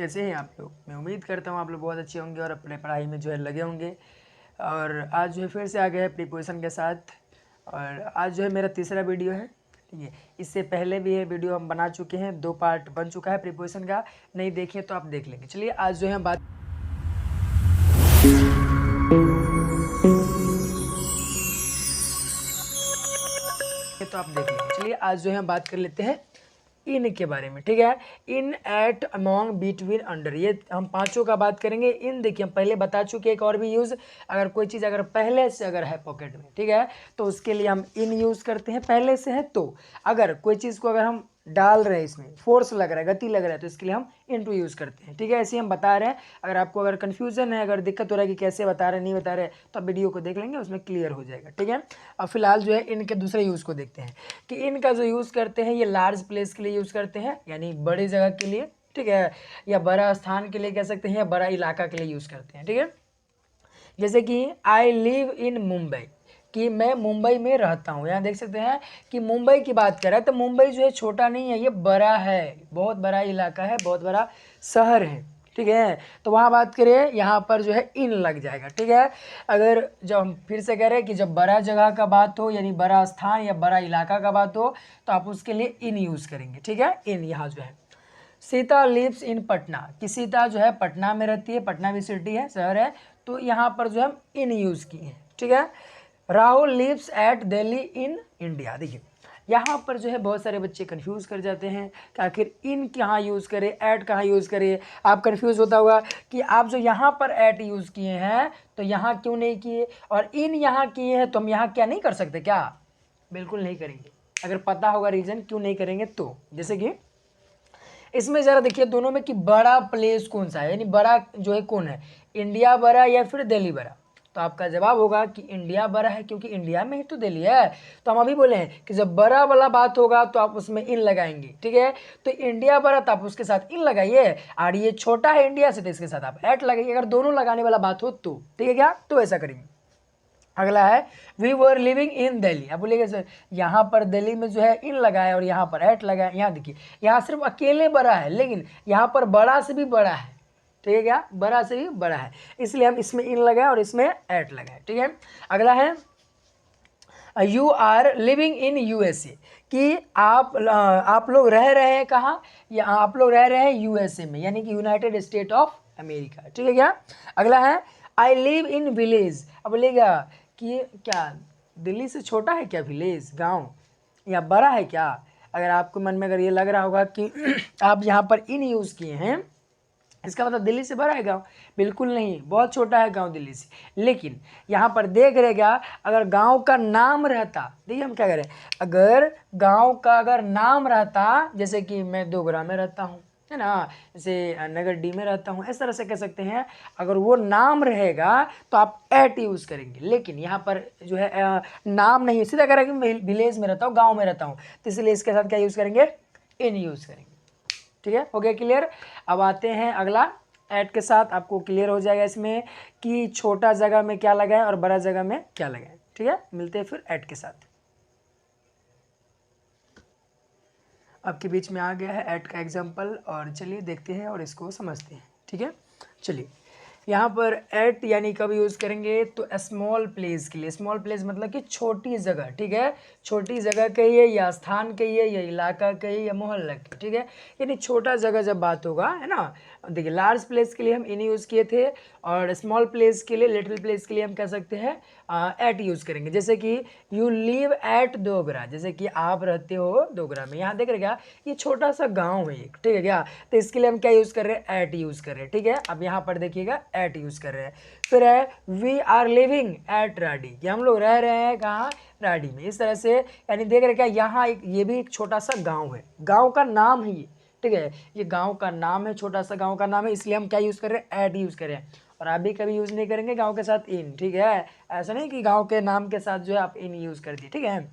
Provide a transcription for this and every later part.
कैसे हैं आप लोग। मैं उम्मीद करता हूँ आप लोग बहुत अच्छे होंगे और अपने पढ़ाई में जो है लगे होंगे। और आज जो है फिर से आ गए हैं प्रीपोजिशन के साथ। और आज जो है मेरा तीसरा वीडियो है, ठीक है। इससे पहले भी ये वीडियो हम बना चुके हैं, 2 पार्ट बन चुका है प्रीपोजिशन का। नहीं देखे तो आप देख लेंगे। चलिए आज जो है बात चलिए आज जो है बात कर लेते हैं इन के बारे में, ठीक है। इन, एट, अमोंग, बिटवीन, अंडर, ये हम पांचों का बात करेंगे। इन देखिए हम पहले बता चुके एक और भी यूज़, अगर कोई चीज़ अगर पहले से अगर है पॉकेट में, ठीक है, तो उसके लिए हम इन यूज़ करते हैं। पहले से है तो अगर कोई चीज़ को अगर हम डाल रहे हैं, इसमें फोर्स लग रहा है, गति लग रहा है, तो इसके लिए हम इनटू यूज़ करते हैं, ठीक है। ऐसे हम बता रहे हैं। अगर आपको अगर कन्फ्यूजन है, अगर दिक्कत हो रहा है कि कैसे बता रहे नहीं बता रहे, तो आप वीडियो को देख लेंगे, उसमें क्लियर हो जाएगा, ठीक है। अब फिलहाल जो है इनके दूसरे यूज़ को देखते हैं कि इनका जो यूज़ करते हैं ये लार्ज प्लेस के लिए यूज़ करते हैं, यानी बड़ी जगह के लिए, ठीक है, या बड़ा स्थान के लिए कह सकते हैं, या बड़ा इलाका के लिए यूज़ करते हैं, ठीक है। जैसे कि आई लिव इन मुंबई, कि मैं मुंबई में रहता हूँ। यहाँ देख सकते हैं कि मुंबई की बात कर रहा है, तो मुंबई जो है छोटा नहीं है, ये बड़ा है, बहुत बड़ा इलाका है, बहुत बड़ा शहर है, ठीक है। तो वहाँ बात करें, यहाँ पर जो है इन लग जाएगा, ठीक है। अगर जब हम फिर से कह रहे हैं कि जब बड़ा जगह का बात हो, यानी बड़ा स्थान या बड़ा इलाका का बात हो, तो आप उसके लिए इन यूज़ करेंगे, ठीक है। इन यहाँ जो है सीता लिव्स इन पटना, कि सीता जो है पटना में रहती है, पटना भी सिटी है, शहर है, तो यहाँ पर जो हम इन यूज़ किए हैं, ठीक है। Rahul lives at Delhi in India, देखिए यहाँ पर जो है बहुत सारे बच्चे कंफ्यूज कर जाते हैं कि आखिर इन कहाँ यूज़ करें, ऐट कहाँ यूज़ करें। आप कंफ्यूज होता होगा कि आप जो यहाँ पर ऐट यूज़ किए हैं तो यहाँ क्यों नहीं किए, और इन यहाँ किए हैं तो हम यहाँ क्या नहीं कर सकते क्या? बिल्कुल नहीं करेंगे। अगर पता होगा रीज़न क्यों नहीं करेंगे तो। जैसे कि इसमें ज़रा देखिए दोनों में कि बड़ा प्लेस कौन सा है, यानी बड़ा जो है कौन है, इंडिया बड़ा या फिर दिल्ली बड़ा। तो आपका जवाब होगा कि इंडिया बड़ा है, क्योंकि इंडिया में ही तो दिल्ली है। तो हम अभी बोले हैं कि जब बड़ा वाला बात होगा तो आप उसमें इन लगाएंगे, ठीक है। तो इंडिया बड़ा तो आप उसके साथ इन लगाइए, और ये छोटा है इंडिया से तो इसके साथ आप एट लगाइए, अगर दोनों लगाने वाला बात हो तो, ठीक है क्या। तो ऐसा करेंगे। अगला है we were living in Delhi. अब बोलिएगा सर यहाँ पर दिल्ली में जो है इन लगाया और यहाँ पर एट लगाया। यहाँ देखिए यहाँ सिर्फ अकेले बड़ा है, लेकिन यहाँ पर बड़ा से भी बड़ा है, ठीक है क्या, बड़ा से भी बड़ा है, इसलिए हम इसमें इन लगाए और इसमें एट लगाए, ठीक है। अगला है you are living in USA, कि आप लोग रह रहे हैं कहाँ, या आप लोग रह रहे हैं यूएसए में, यानी कि यूनाइटेड स्टेट ऑफ अमेरिका, ठीक है क्या। अगला है आई लिव इन विलेज। अब बोलेगा कि क्या दिल्ली से छोटा है क्या विलेज, गांव, या बड़ा है क्या। अगर आपको मन में अगर ये लग रहा होगा कि आप यहाँ पर इन यूज़ किए हैं, इसका मतलब दिल्ली से बड़ा है गांव, बिल्कुल नहीं, बहुत छोटा है गांव दिल्ली से। लेकिन यहाँ पर देख रहेगा अगर गांव का नाम रहता, देखिए हम क्या करें, अगर गांव का अगर नाम रहता, जैसे कि मैं दोगरा में रहता हूँ, है ना, जैसे नगर डी में रहता हूँ, इस तरह से कह सकते हैं। अगर वो नाम रहेगा तो आप एट यूज़ करेंगे, लेकिन यहाँ पर जो है नाम नहीं, सीधा कह रहा है कि विलेज में रहता हूँ, गाँव में रहता हूँ, तो इसलिए इसके साथ क्या यूज़ करेंगे, इन यूज़ करेंगे, ठीक है। हो गया क्लियर। अब आते हैं अगला, ऐट के साथ आपको क्लियर हो जाएगा इसमें कि छोटा जगह में क्या लगाएं और बड़ा जगह में क्या लगाएं, ठीक है। मिलते हैं फिर ऐट के साथ। आपके बीच में आ गया है ऐट का एग्जाम्पल, और चलिए देखते हैं और इसको समझते हैं, ठीक है। चलिए यहाँ पर एट यानी कब यूज़ करेंगे, तो स्मॉल प्लेस के लिए। स्मॉल प्लेस मतलब कि छोटी जगह, ठीक है, छोटी जगह कहिए या स्थान कहिए या इलाका कहिए या मोहल्ला कहिए, ठीक है, यानी छोटा जगह जब बात होगा, है ना। देखिए लार्ज प्लेस के लिए हम इन यूज़ किए थे, और स्मॉल प्लेस के लिए, लिटिल प्लेस के लिए हम कह सकते हैं एट यूज़ करेंगे। जैसे कि यू लिव एट दोगरा, जैसे कि आप रहते हो दोगरा में। यहाँ देख रहे क्या, ये छोटा सा गाँव है एक, ठीक है क्या, तो इसके लिए हम क्या यूज़ कर रहे हैं, एट यूज़ कर रहे हैं, ठीक है। अब यहाँ पर देखिएगा एट यूज़ कर रहे हैं। फिर है वी आर लिविंग एट राडी, कि हम लोग रह रहे हैं कहाँ, राडी में। इस तरह से यानी देख रहे क्या, यहाँ एक ये भी एक छोटा सा गाँव है, गाँव का नाम है ये, ठीक है, ये गाँव का नाम है, छोटा सा गाँव का नाम है, इसलिए हम क्या यूज़ कर रहे हैं, एट यूज़ कर रहे हैं। और आप भी कभी यूज़ नहीं करेंगे गाँव के साथ इन, ठीक है। ऐसा नहीं कि गाँव के नाम के साथ जो है आप इन यूज़ कर दिए, ठीक है,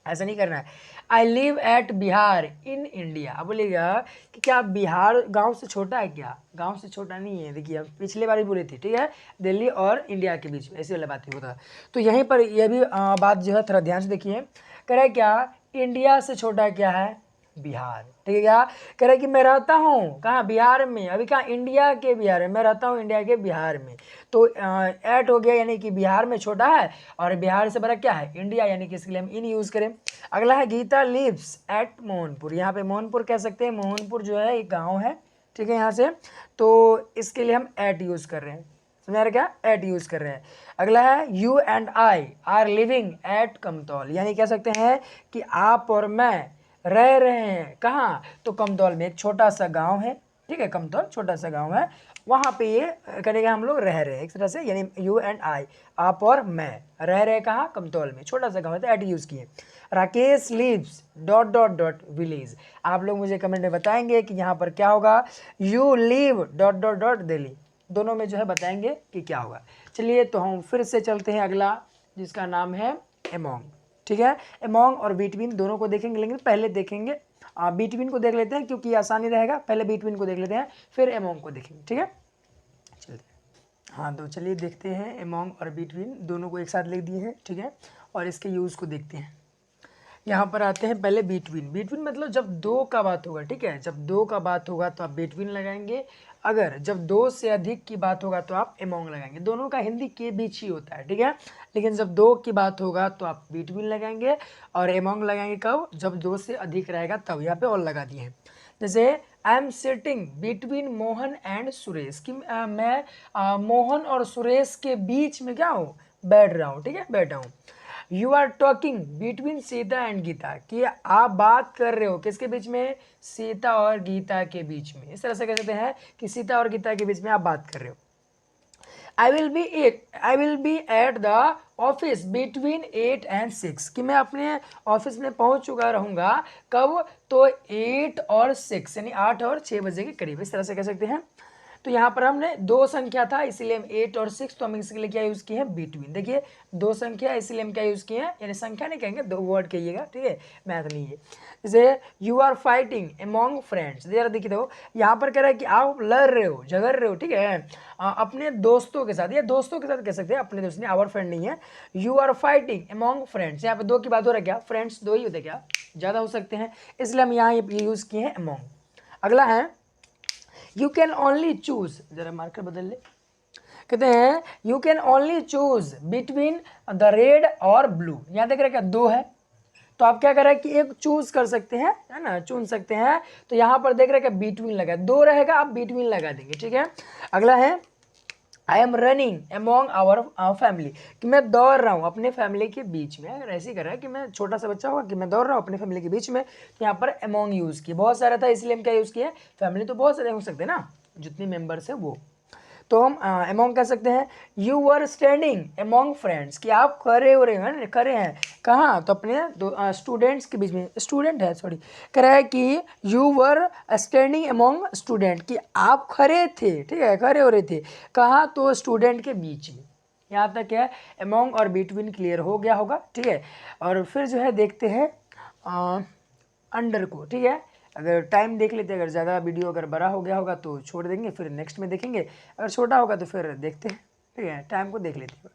ऐसा नहीं करना है। I live at Bihar in India. अब बोलेगा कि क्या बिहार गांव से छोटा है क्या, गांव से छोटा नहीं है। देखिए हम पिछले बार ही बोले थे, ठीक है, दिल्ली और इंडिया के बीच में ऐसी वाली बात ही होता है। तो यहीं पर यह भी बात जो है थोड़ा ध्यान से देखिए, कह रहा है क्या, इंडिया से छोटा क्या है, बिहार। ठीक है, क्या कह रहा है कि मैं रहता हूँ कहाँ, बिहार में। अभी कहाँ, इंडिया के बिहार में, मैं रहता हूँ इंडिया के बिहार में। तो एट हो गया, यानी कि बिहार में छोटा है, और बिहार से बड़ा क्या है, इंडिया, यानी कि इसके लिए हम इन यूज़ करें। अगला है गीता लिव्स एट मोहनपुर। यहाँ पे मोहनपुर कह सकते हैं, मोहनपुर जो है एक गाँव है, ठीक है, यहाँ से। तो इसके लिए हम एट यूज़ कर रहे हैं, समझा रहे क्या, एट यूज़ कर रहे हैं। अगला है you and I R living at Kamtaul, यानी कह सकते हैं कि आप और मैं रह रहे हैं कहाँ, तो कमतौल में, एक छोटा सा गांव है, ठीक है, कमतौल छोटा सा गांव है, वहाँ पे ये करेगा हम लोग रह रहे हैं एक तरह से, यानी यू एंड आई, आप और मैं रह रहे कहाँ, कमतौल में, छोटा सा गांव है, तो एट यूज़ किए। Rakesh lives dot dot dot village. आप लोग मुझे कमेंट में बताएंगे कि यहाँ पर क्या होगा, you live dot dot dot Delhi, दोनों में जो है बताएंगे कि क्या होगा। चलिए तो हम फिर से चलते हैं अगला, जिसका नाम है एमोंग। ठीक है, एमोंग और बिटवीन दोनों को देखेंगे, लेकिन पहले देखेंगे बिटवीन को देख लेते हैं, क्योंकि आसानी रहेगा। पहले बिटवीन को देख लेते हैं, फिर एमोंग को देखेंगे। ठीक है, चलते हैं। हाँ, तो चलिए देखते हैं, एमोंग और बिटवीन दोनों को एक साथ लिख दिए हैं, ठीक है, और इसके यूज़ को देखते हैं। यहाँ पर आते हैं पहले बिटवीन। बिटवीन मतलब जब दो का बात होगा, ठीक है, जब दो का बात होगा तो आप बिटवीन लगाएंगे। अगर जब दो से अधिक की बात होगा तो आप एमोंग लगाएंगे। दोनों का हिंदी के बीच ही होता है, ठीक है, लेकिन जब दो की बात होगा तो आप बिटवीन लगाएंगे, और एमोंग लगाएंगे कब, जब दो से अधिक रहेगा तब। यहाँ पे और लगा दिए हैं, जैसे I am sitting between Mohan and Suresh, कि मैं मोहन और सुरेश के बीच में क्या हूँ, बैठ रहा हूँ, ठीक है, बैठा हूँ। You are talking between Sita and Gita, कि आप बात कर रहे हो किसके बीच में, सीता और गीता के बीच में। इस तरह से कह सकते हैं कि सीता और गीता के बीच में आप बात कर रहे हो। I will be at the office between 8 and 6, कि मैं अपने ऑफिस में पहुंच चुका रहूंगा कब, तो 8 और 6, यानी 8 और 6 बजे के करीब, इस तरह से कह सकते हैं। तो यहाँ पर हमने दो संख्या था, इसीलिए हम 8 और 6, तो हम इसके लिए क्या यूज़ किए हैं, बिटवीन। देखिए दो संख्या, इसलिए हम क्या यूज़ किए हैं, यानी संख्या नहीं कहेंगे, दो वर्ड कहिएगा, ठीक है, मैथ नहीं है। जैसे you are fighting among friends, जरा देखिए, देखो यहाँ पर कह रहा है कि आप लड़ रहे हो, झगड़ रहे हो, ठीक है, अपने दोस्तों के साथ, या दोस्तों के साथ कह सकते हैं, अपने दोस्त नहीं, आवर फ्रेंड नहीं है। You are fighting among friends, यहाँ पे दो की बात हो रहा है, क्या फ्रेंड्स दो ही होते, क्या ज़्यादा हो सकते हैं, इसलिए हम यहाँ ये यूज़ किए हैं एमोंग। अगला है यू कैन ओनली चूज, जरा मार्कर बदल ले, कहते हैं you can only choose between the red और ब्लू। यहाँ देख रहे क्या, दो है, तो आप क्या कर रहे हैं कि एक चूज कर सकते हैं, है ना, चुन सकते हैं। तो यहाँ पर देख रहे हैं कि बिटवीन लगा, दो रहेगा, आप बिटवीन लगा देंगे, ठीक है। अगला है I am running among our family, कि मैं दौड़ रहा हूँ अपने फैमिली के बीच में। अगर ऐसे ही कर रहा है कि मैं छोटा सा बच्चा होगा कि मैं दौड़ रहा हूँ अपने फैमिली के बीच में, तो यहाँ पर एमोंग यूज़ किया, बहुत सारा था इसलिए हम क्या यूज़ किए, फैमिली तो बहुत सारे हो सकते हैं ना, जितने मेंबर्स हैं वो, तो हम एमोंग कह सकते हैं। You were standing among friends, कि आप खड़े हो रहे हैं, खड़े हैं कहाँ, तो अपने दो स्टूडेंट्स के बीच में, स्टूडेंट है सॉरी, कह रहा है कि you were standing among student, कि आप खड़े थे, ठीक है, खड़े हो रहे थे कहाँ, तो स्टूडेंट के बीच में। यहाँ तक है एमोंग और बिटवीन क्लियर हो गया होगा, ठीक है। और फिर जो है देखते हैं अंडर को, ठीक है। अगर टाइम देख लेते हैं, अगर ज़्यादा वीडियो अगर बड़ा हो गया होगा तो छोड़ देंगे, फिर नेक्स्ट में देखेंगे, अगर छोटा होगा तो फिर देखते हैं, ठीक है, टाइम को देख लेते हैं।